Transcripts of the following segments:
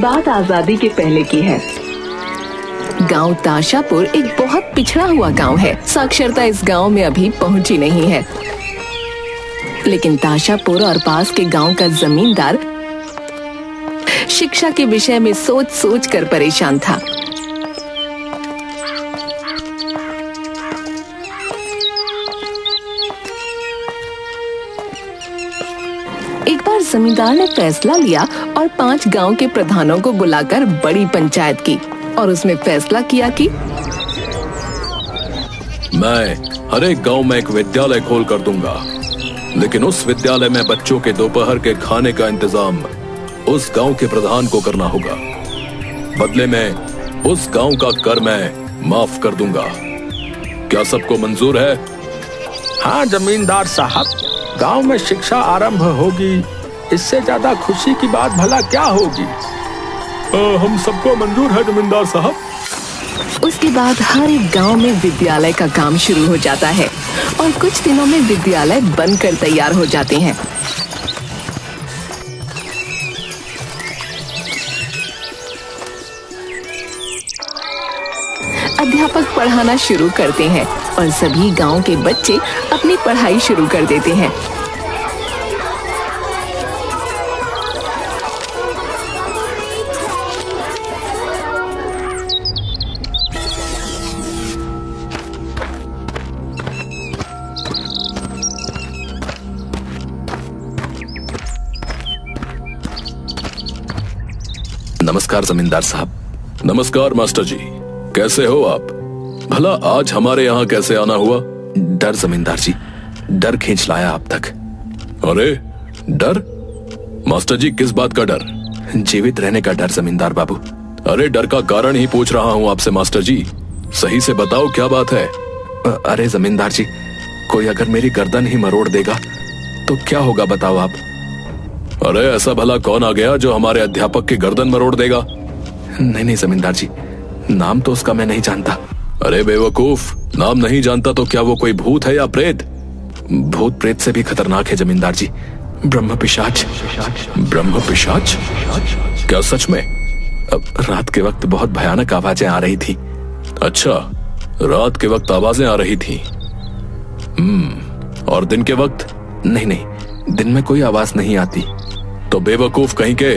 बात आजादी के पहले की है। गांव ताशापुर एक बहुत पिछड़ा हुआ गांव है। साक्षरता इस गांव में अभी पहुंची नहीं है, लेकिन ताशापुर और पास के गांव का जमींदार शिक्षा के विषय में सोच सोच कर परेशान था। एक बार जमींदार ने फैसला लिया और 5 गांव के प्रधानों को बुलाकर बड़ी पंचायत की और उसमें फैसला किया कि मैं हर एक गांव में एक विद्यालय खोल कर दूंगा, लेकिन उस विद्यालय में बच्चों के दोपहर के खाने का इंतजाम उस गांव के प्रधान को करना होगा। बदले में उस गांव का कर मैं माफ कर दूंगा। क्या सबको मंजूर है? हाँ जमींदार साहब, गांव में शिक्षा आरंभ होगी, इससे ज्यादा खुशी की बात भला क्या होगी। हम सबको मंजूर है जमींदार साहब। उसके बाद हर एक गांव में विद्यालय का काम शुरू हो जाता है और कुछ दिनों में विद्यालय बनकर तैयार हो जाते हैं। अध्यापक पढ़ाना शुरू करते हैं और सभी गांव के बच्चे अपनी पढ़ाई शुरू कर देते हैं। नमस्कार जमींदार साहब। नमस्कार मास्टर जी, कैसे हो आप? भला आज हमारे यहाँ कैसे आना हुआ? डर जमींदार जी, डर खींच लाया आप तक। अरे डर? मास्टर जी किस बात का डर? जीवित रहने का डर जमींदार बाबू। अरे डर का कारण ही पूछ रहा हूँ आपसे मास्टर जी, सही से बताओ क्या बात है? अरे जमींदार जी, कोई अगर मेरी गर्दन ही मरोड़ देगा तो क्या होगा बताओ आप? अरे ऐसा भला कौन आ गया जो हमारे अध्यापक की गर्दन मरोड़ देगा? नहीं जमींदार जी, नाम तो उसका मैं नहीं जानता। अरे बेवकूफ, नाम नहीं जानता तो क्या वो कोई भूत है या प्रेत? भूत प्रेत से भी खतरनाक है जमींदार जी, ब्रह्म पिशाच। ब्रह्म पिशाच? क्या सच में? रात के वक्त बहुत भयानक आवाजें आ रही थी। अच्छा, रात के वक्त आवाजें आ रही थी। और दिन के वक्त? नहीं, दिन में कोई आवाज नहीं आती। तो बेवकूफ कहीं के,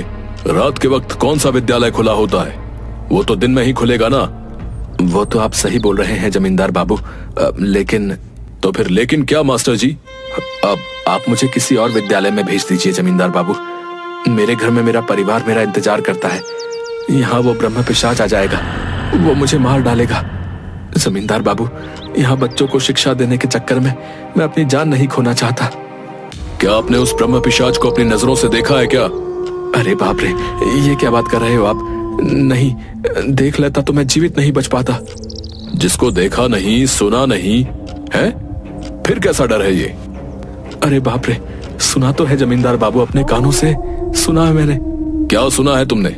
रात के वक्त कौन सा विद्यालय खुला होता है? वो तो दिन में ही खुलेगा ना। वो तो आप सही बोल रहे हैं जमींदार बाबू, लेकिन तो फिर लेकिन क्या मास्टर जी? अब आप मुझे किसी और विद्यालय में भेज दीजिए जमींदार बाबू। मेरे घर में मेरा परिवार मेरा इंतजार करता है। यहाँ वो ब्रह्म पिशाच आ जाएगा, वो मुझे मार डालेगा। जमींदार बाबू, यहाँ बच्चों को शिक्षा देने के चक्कर में मैं अपनी जान नहीं खोना चाहता। क्या आपने उस ब्रह्म पिशाच को अपनी नजरों से देखा है क्या? अरे बाप रे, ये क्या बात कर रहे हो आप? नहीं, देख लेता तो मैं जीवित नहीं बच पाता। जिसको देखा नहीं सुना नहीं है, फिर कैसा डर है ये? अरे बाप रे, सुना तो है जमींदार बाबू, अपने कानों से सुना है मैंने। क्या सुना है तुमने?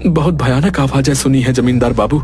बहुत भयानक आवाजें सुनी है जमींदार बाबू।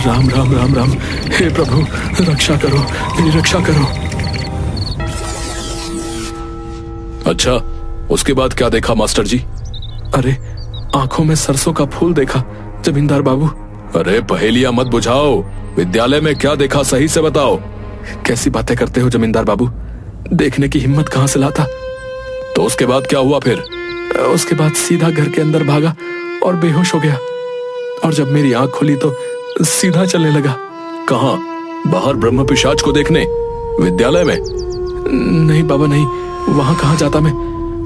राम राम राम राम, हे प्रभु रक्षा करो, मेरी रक्षा करो। अच्छा, उसके बाद क्या देखा मास्टर जी? अरे आंखों में सरसों का फूल देखा जमींदार बाबू। अरे पहेलियां मत बुझाओ, विद्यालय में क्या देखा सही से बताओ। कैसी बातें करते हो जमींदार बाबू, देखने की हिम्मत कहां से लाता। तो उसके बाद क्या हुआ फिर? उसके बाद सीधा घर के अंदर भागा और बेहोश हो गया, और जब मेरी आंख खुली तो सीधा चलने लगा। कहाँ? बाहर ब्रह्म पिशाच को देखने? विद्यालय में? नहीं बाबा नहीं, वहां कहाँ जाता मैं।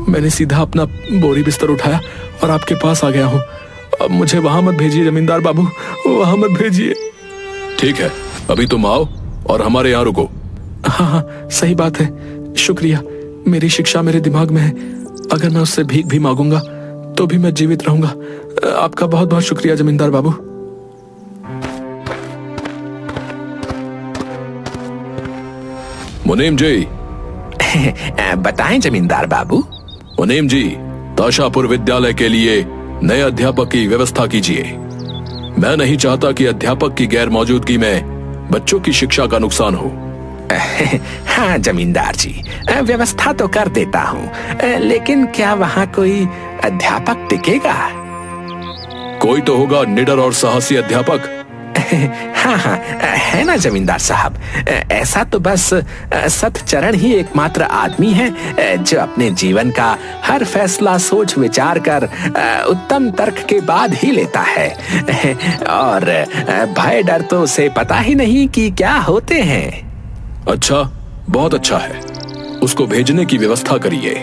मैंने सीधा अपना बोरी बिस्तर उठाया और आपके पास आ गया हूँ। अब मुझे वहां मत भेजिए जमींदार बाबू, वहां मत भेजिए। ठीक है, अभी तुम आओ और हमारे यहाँ रुको। हाँ हाँ, सही बात है, शुक्रिया। मेरी शिक्षा मेरे दिमाग में है, अगर मैं उससे भीख भी मांगूंगा तो भी मैं जीवित रहूंगा। आपका बहुत बहुत शुक्रिया जमींदार बाबू। मुनीम जी। बताएं जमींदार बाबू। मुनीम जी, ताशापुर विद्यालय के लिए नए अध्यापक की व्यवस्था कीजिए। मैं नहीं चाहता कि अध्यापक की गैर मौजूदगी में बच्चों की शिक्षा का नुकसान हो। हाँ जमींदार जी, व्यवस्था तो कर देता हूँ, लेकिन क्या वहाँ कोई अध्यापक टिकेगा? कोई तो होगा निडर और साहसी अध्यापक। हाँ हाँ, है ना जमींदार साहब। ऐसा तो बस सतचरण ही एकमात्र आदमी है जो अपने जीवन का हर फैसला सोच विचार कर उत्तम तर्क के बाद ही लेता है, और भय डर तो उसे पता ही नहीं कि क्या होते हैं। अच्छा, बहुत अच्छा है, उसको भेजने की व्यवस्था करिए।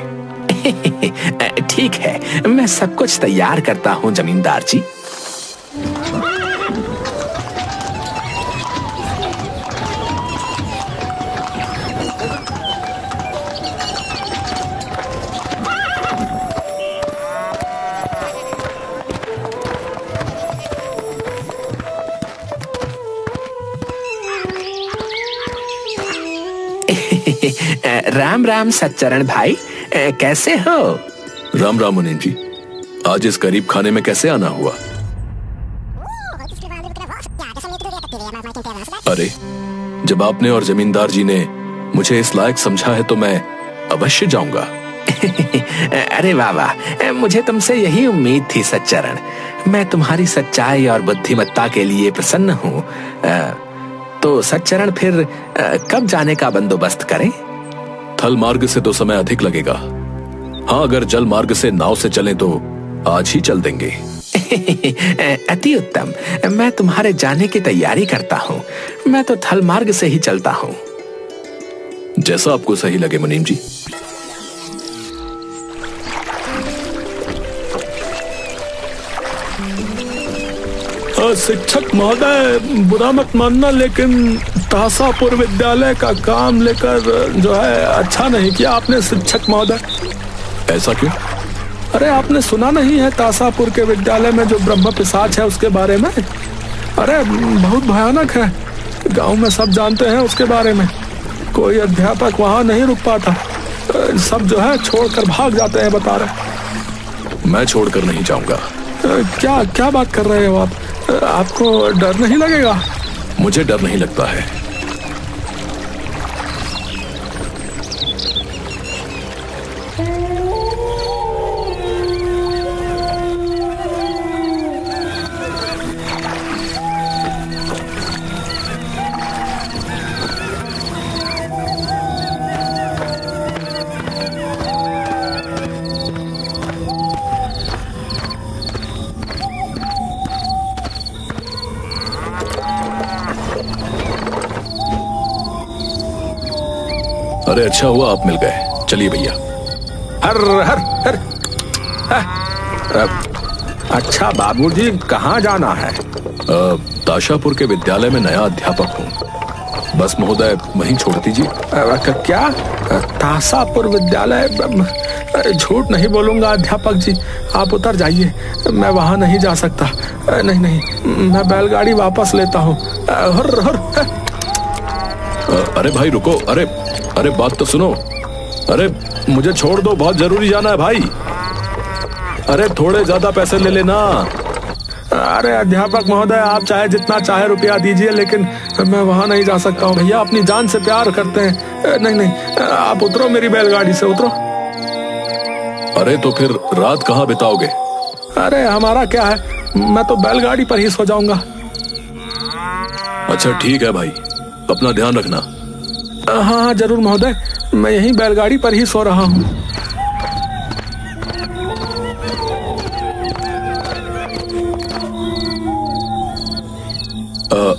ठीक है, मैं सब कुछ तैयार करता हूँ जमींदार जी। राम राम सच्चरण भाई, कैसे हो? राम राम मुनीम जी, आज इस गरीब खाने में कैसे आना हुआ? अरे, जब आपने और जमींदार जी ने मुझे इस लायक समझा है तो मैं अवश्य जाऊंगा। अरे वाह वाह, मुझे तुमसे यही उम्मीद थी सच्चरण। मैं तुम्हारी सच्चाई और बुद्धिमत्ता के लिए प्रसन्न हूँ। तो सच्चरण, फिर कब जाने का बंदोबस्त करें? थल मार्ग से तो समय अधिक लगेगा। हाँ, अगर जल मार्ग से नाव से चलें तो आज ही चल देंगे। अति उत्तम, मैं तुम्हारे जाने की तैयारी करता हूँ। मैं तो थल मार्ग से ही चलता हूँ। जैसा आपको सही लगे मुनीम जी। शिक्षक महोदय, बुरा मत मानना, लेकिन ताशापुर विद्यालय का काम लेकर जो है अच्छा नहीं किया आपने शिक्षक महोदय। ऐसा क्यों? अरे, आपने सुना नहीं है ताशापुर के विद्यालय में जो ब्रह्म पिशाच है उसके बारे में? अरे, बहुत भयानक है, गांव में सब जानते हैं उसके बारे में। कोई अध्यापक वहां नहीं रुक पाता, सब जो है छोड़कर भाग जाते हैं, बता रहे। मैं छोड़कर नहीं जाऊंगा। क्या क्या बात कर रहे हो आप? आपको डर नहीं लगेगा? मुझे डर नहीं लगता है। अरे, अच्छा हुआ आप मिल गए। चलिए भैया। हर हर हर। अच्छा बाबूजी, कहाँ जाना है? ताशापुर के विद्यालय में नया अध्यापक हूँ। बस महोदय वहीं छोड़ दीजिए। क्या? ताशापुर विद्यालय? झूठ नहीं बोलूंगा अध्यापक जी, आप उतर जाइए। मैं वहां नहीं जा सकता। नहीं नहीं, मैं बैलगाड़ी वापस लेता हूँ। अरे भाई रुको। अरे अरे, बात तो सुनो। अरे, मुझे छोड़ दो, बहुत जरूरी जाना है भाई। अरे, थोड़े ज्यादा पैसे ले लेना। अरे अध्यापक महोदय, आप चाहे जितना चाहे रुपया दीजिए, लेकिन मैं वहां नहीं जा सकता हूँ। भैया अपनी जान से प्यार करते हैं। नहीं नहीं, आप उतरो, मेरी बैलगाड़ी से उतरो। अरे, तो फिर रात कहाँ बिताओगे? अरे, हमारा क्या है, मैं तो बैलगाड़ी पर ही सो जाऊंगा। अच्छा ठीक है भाई, अपना ध्यान रखना। हाँ हाँ जरूर महोदय, मैं यहीं बैलगाड़ी पर ही सो रहा हूँ।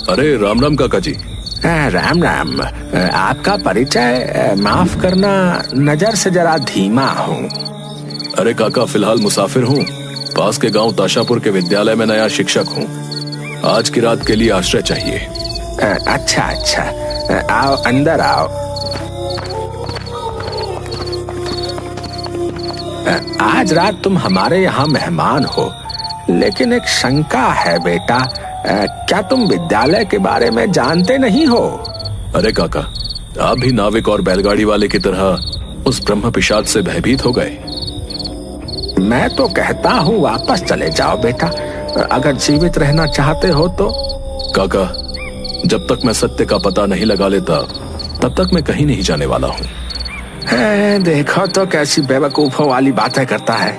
अरे राम राम काका जी। राम राम। आपका परिचय? माफ करना, नजर से जरा धीमा हूँ। अरे काका, फिलहाल मुसाफिर हूँ, पास के गांव ताशापुर के विद्यालय में नया शिक्षक हूँ। आज की रात के लिए आश्रय चाहिए। अच्छा अच्छा, आओ अंदर आओ। आज रात तुम हमारे यहाँ मेहमान हो, लेकिन एक शंका है बेटा। क्या तुम विद्यालय के बारे में जानते नहीं हो? अरे काका, आप भी नाविक और बैलगाड़ी वाले की तरह उस ब्रह्म पिशाच से भयभीत हो गए। मैं तो कहता हूँ वापस चले जाओ बेटा, अगर जीवित रहना चाहते हो तो। काका, जब तक मैं सत्य का पता नहीं लगा लेता तब तक मैं कहीं नहीं जाने वाला हूँ। देखो तो कैसी बेवकूफों वाली बातें करता है।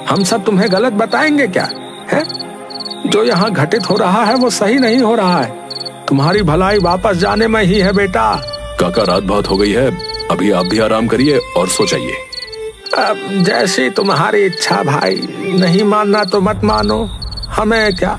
हम सब तुम्हें गलत बताएंगे क्या है? जो यहाँ घटित हो रहा है वो सही नहीं हो रहा है। तुम्हारी भलाई वापस जाने में ही है बेटा। काका, रात बहुत हो गई है, अभी आप भी आराम करिए और सो जाइए। अब जैसी तुम्हारी इच्छा भाई, नहीं मानना तो मत मानो, हमें क्या।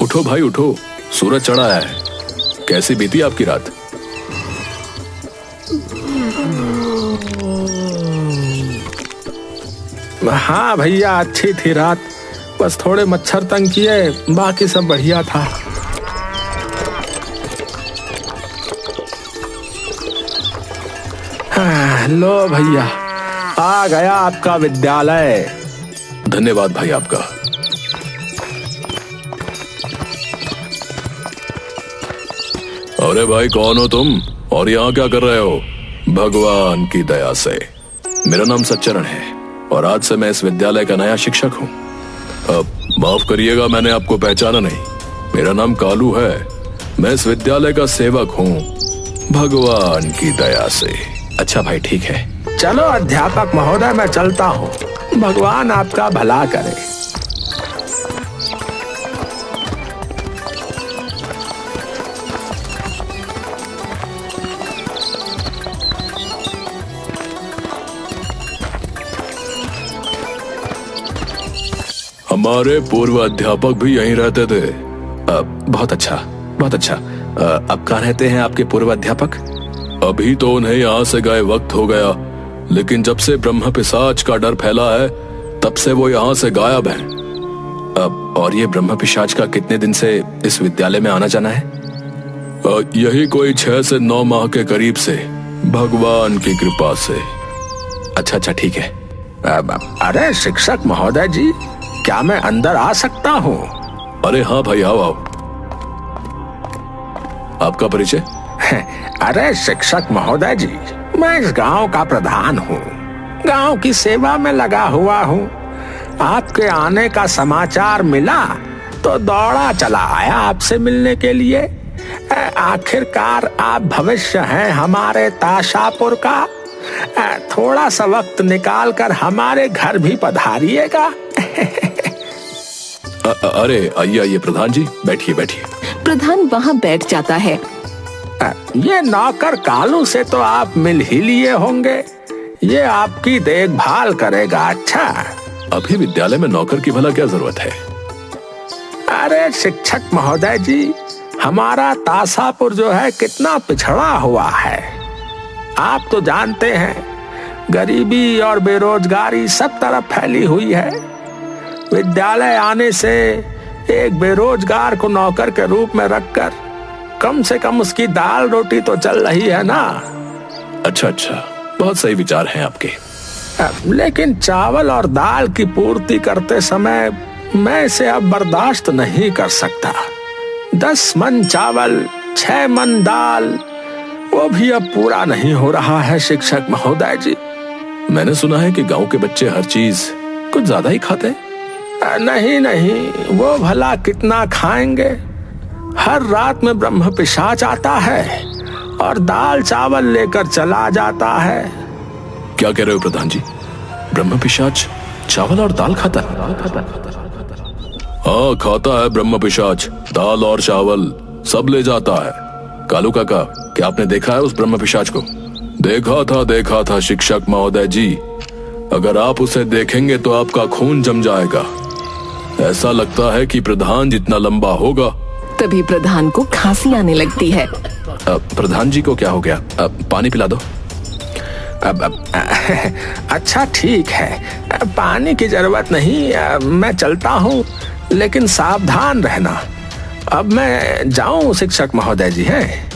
उठो भाई उठो, सूरज चढ़ा है। कैसी बीती आपकी रात? हाँ भैया, अच्छी थी रात, बस थोड़े मच्छर तंग किए, बाकी सब बढ़िया था। लो भैया, आ गया आपका विद्यालय। धन्यवाद भाई आपका। अरे भाई, कौन हो तुम और यहाँ क्या कर रहे हो? भगवान की दया से मेरा नाम सच्चरण है और आज से मैं इस विद्यालय का नया शिक्षक हूँ। अब माफ करिएगा, मैंने आपको पहचाना नहीं। मेरा नाम कालू है, मैं इस विद्यालय का सेवक हूँ, भगवान की दया से। अच्छा भाई, ठीक है। चलो अध्यापक महोदय, मैं चलता हूँ। भगवान आपका भला करे। हमारे पूर्व अध्यापक भी यहीं रहते थे। बहुत अच्छा, बहुत अच्छा। अब कहाँ रहते हैं आपके पूर्व अध्यापक? अभी तो उन्हें यहाँ से गए वक्त हो गया, लेकिन जब से ब्रह्म पिशाच का डर फैला है तब से वो यहाँ से गायब हैं। और ये ब्रह्म पिशाच का कितने दिन से इस विद्यालय में आना जाना है? यही कोई 6 से 9 माह के करीब से, भगवान की कृपा से। अच्छा अच्छा, ठीक है। अरे शिक्षक महोदय जी, क्या मैं अंदर आ सकता हूँ? अरे हाँ भाई, आओ आओ। आपका परिचय? अरे शिक्षक महोदय जी, मैं इस गांव का प्रधान हूँ, गांव की सेवा में लगा हुआ हूँ। आपके आने का समाचार मिला तो दौड़ा चला आया आपसे मिलने के लिए। आखिरकार आप भविष्य हैं हमारे ताशापुर का। थोड़ा सा वक्त निकाल कर हमारे घर भी पधारिएगा। अरे आइए आइए प्रधान जी, बैठिए बैठिए। प्रधान वहाँ बैठ जाता है। ये नौकर कालू से तो आप मिल ही लिए होंगे, ये आपकी देखभाल करेगा। अच्छा, अभी विद्यालय में नौकर की भला क्या जरूरत है? अरे शिक्षक महोदय जी, हमारा ताशापुर जो है कितना पिछड़ा हुआ है। आप तो जानते हैं, गरीबी और बेरोजगारी सब तरफ फैली हुई है। विद्यालय आने से एक बेरोजगार को नौकर के रूप में रखकर कम से कम उसकी दाल रोटी तो चल रही है ना। अच्छा अच्छा, बहुत सही विचार हैं आपके। लेकिन चावल और दाल की पूर्ति करते समय मैं इसे अब बर्दाश्त नहीं कर सकता। 10 मन चावल, 6 मन दाल, वो भी अब पूरा नहीं हो रहा है शिक्षक महोदय जी। मैंने सुना है कि गांव के बच्चे हर चीज कुछ ज्यादा ही खाते हैं। नहीं नहीं, वो भला कितना खाएंगे। हर रात में ब्रह्म पिशाच आता है और दाल चावल लेकर चला जाता है। क्या कह रहे हो प्रधान जी? ब्रह्म पिशाच चावल और दाल खाता है? हाँ, खाता है ब्रह्म पिशाच, दाल और चावल सब ले जाता है। कालू काका, क्या आपने देखा है उस ब्रह्म पिशाच को? देखा था शिक्षक महोदय जी। अगर आप उसे देखेंगे तो आपका खून जम जाएगा। ऐसा लगता है कि प्रधान जितना लंबा होगा। तभी प्रधान को खांसी आने लगती है। प्रधान जी को क्या हो गया? पानी पिला दो। अच्छा ठीक है, पानी की जरूरत नहीं, मैं चलता हूँ, लेकिन सावधान रहना। अब मैं जाऊं शिक्षक महोदय जी? हैं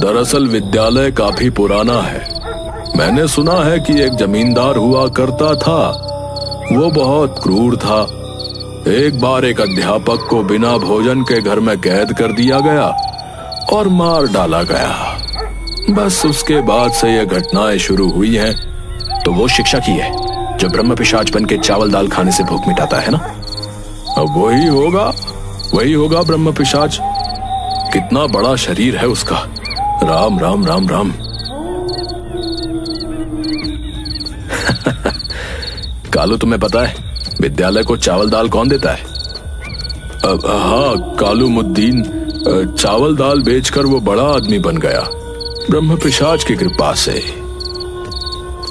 दरअसल विद्यालय काफी पुराना है। मैंने सुना है कि एक जमींदार हुआ करता था। वो बहुत क्रूर था। एक बार एक अध्यापक को बिना भोजन के घर में कैद कर दिया गया और मार डाला गया। बस उसके बाद से ये घटनाएं शुरू हुई हैं। तो वो शिक्षक ही है जो ब्रह्म पिशाच बन के चावल दाल खाने से भूख मिटाता है ना? अब वही होगा ब्रह्म पिशाच। कितना बड़ा शरीर है उसका। राम राम राम राम। कालू, तुम्हें पता है विद्यालय को चावल दाल कौन देता है? हाँ, कालूमुद्दीन। चावल दाल बेचकर वो बड़ा आदमी बन गया ब्रह्म पिशाच की कृपा से।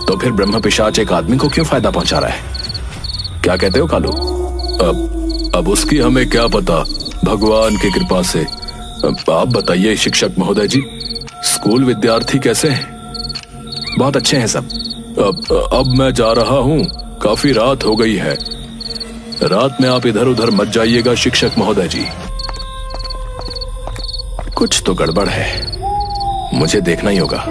तो फिर ब्रह्म पिशाच एक आदमी को क्यों फायदा पहुंचा रहा है? क्या कहते हो कालू? अब उसकी हमें क्या पता, भगवान की कृपा से। आप बताइए शिक्षक महोदय जी, स्कूल विद्यार्थी कैसे हैं? बहुत अच्छे हैं सब। अब मैं जा रहा हूँ, काफी रात हो गई है। रात में आप इधर उधर मत जाइएगा शिक्षक महोदय जी। कुछ तो गड़बड़ है, मुझे देखना ही होगा।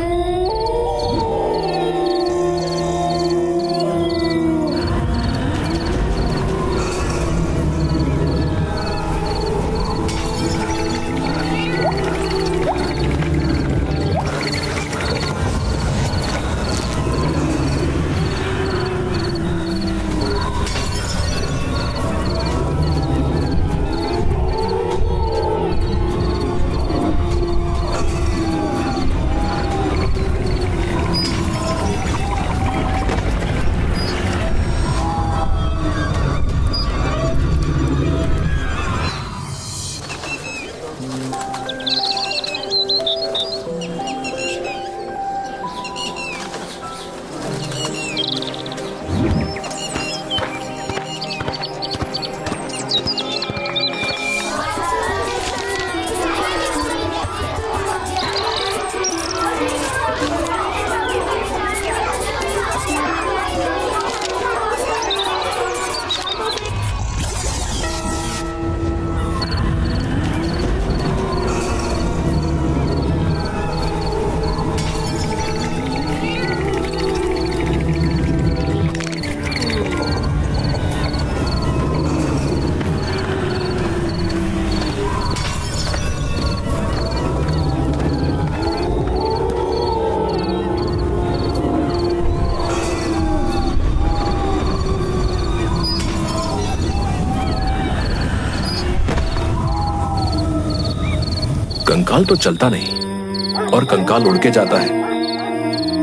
कंकाल तो चलता नहीं और कंकाल उड़ के जाता है।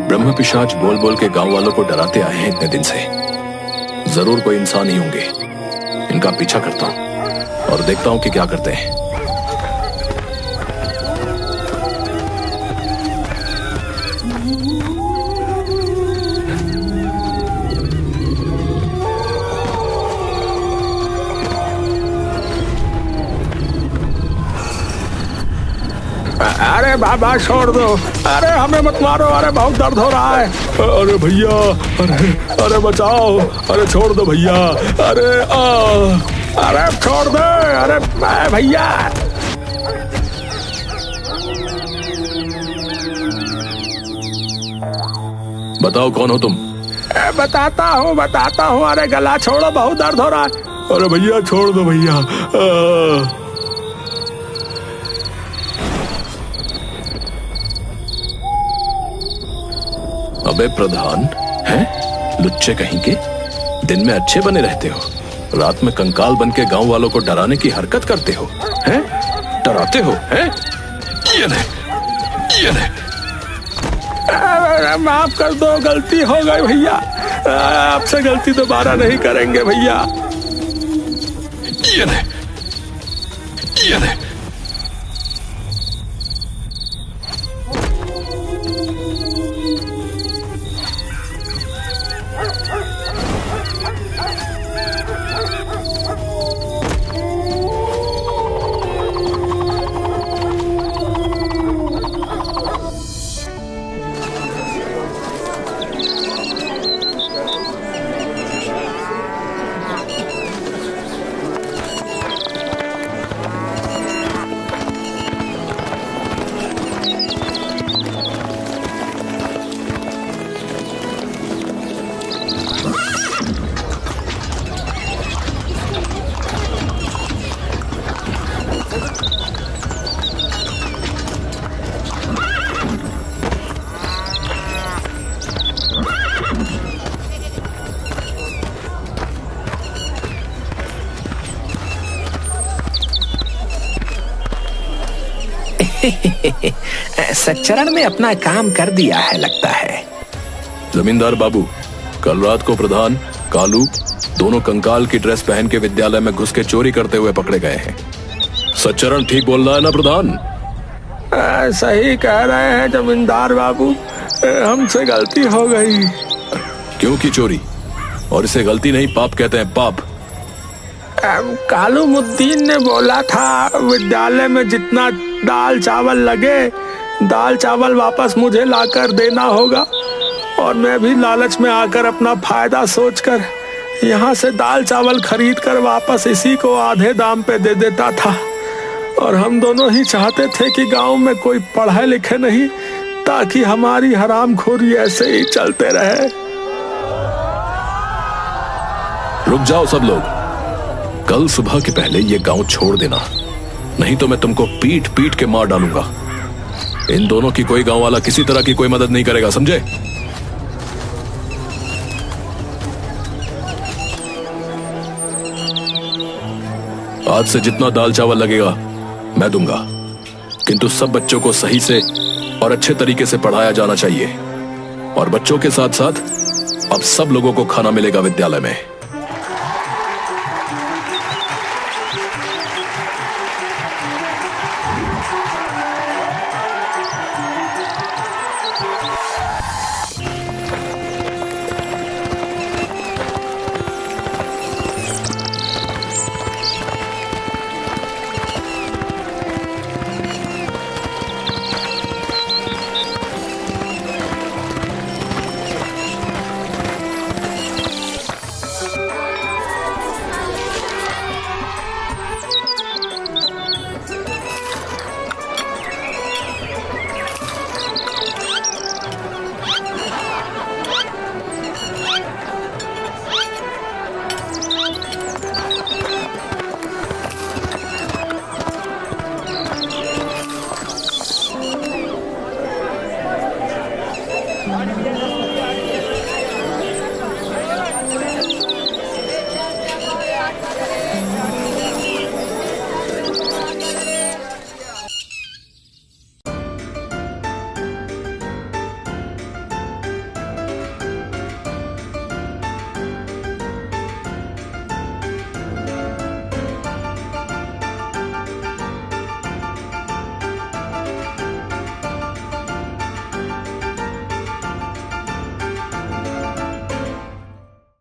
ब्रह्म पिशाच बोल बोल के गांव वालों को डराते आए हैं इतने दिन से। जरूर कोई इंसान ही होंगे। इनका पीछा करता हूं और देखता हूं कि क्या करते हैं। अरे बाबा छोड़ दो, अरे हमें मत मारो, अरे बहुत दर्द हो रहा है। अरे भैया, अरे बचाओ, अरे छोड़ दो भैया, अरे छोड़ दो, अरे भैया। बताओ कौन हो तुम? बताता हूँ। अरे गला छोड़ो, बहुत दर्द हो रहा है। अरे भैया छोड़ दो भैया। अबे प्रधान हैं? लुच्चे कहीं के, दिन में अच्छे बने रहते हो, रात में कंकाल बन के गांव वालों को डराने की हरकत करते हो, हैं? डराते हो, हैं? ये ले। माफ कर दो, गलती हो गई भैया। आपसे गलती दोबारा नहीं करेंगे भैया। ये ले। सच्चरण में अपना काम कर दिया है लगता है। जमींदार बाबू, कल रात को प्रधान कालू दोनों कंकाल की ड्रेस पहन के विद्यालय में घुस के चोरी करते हुए पकड़े गए हैं। सच्चरण ठीक बोल रहा है ना प्रधान? सही कह रहे हैं जमींदार बाबू, हमसे गलती हो गई। क्यों की चोरी? और इसे गलती नहीं पाप कहते हैं, पाप। कालूमुद्दीन ने बोला था विद्यालय में जितना दाल चावल लगे, दाल चावल वापस मुझे लाकर देना होगा। और मैं भी लालच में आकर अपना फायदा सोचकर यहाँ से दाल चावल खरीद कर वापस इसी को आधे दाम पे दे देता था। और हम दोनों ही चाहते थे कि गांव में कोई पढ़े लिखे नहीं, ताकि हमारी हरामखोरी ऐसे ही चलते रहे। रुक जाओ सब लोग, कल सुबह के पहले ये गांव छोड़ देना, नहीं तो मैं तुमको पीट पीट के मार डालूंगा। इन दोनों की कोई गांव वाला किसी तरह की कोई मदद नहीं करेगा, समझे? आज से जितना दाल चावल लगेगा मैं दूंगा, किंतु सब बच्चों को सही से और अच्छे तरीके से पढ़ाया जाना चाहिए। और बच्चों के साथ साथ अब सब लोगों को खाना मिलेगा विद्यालय में।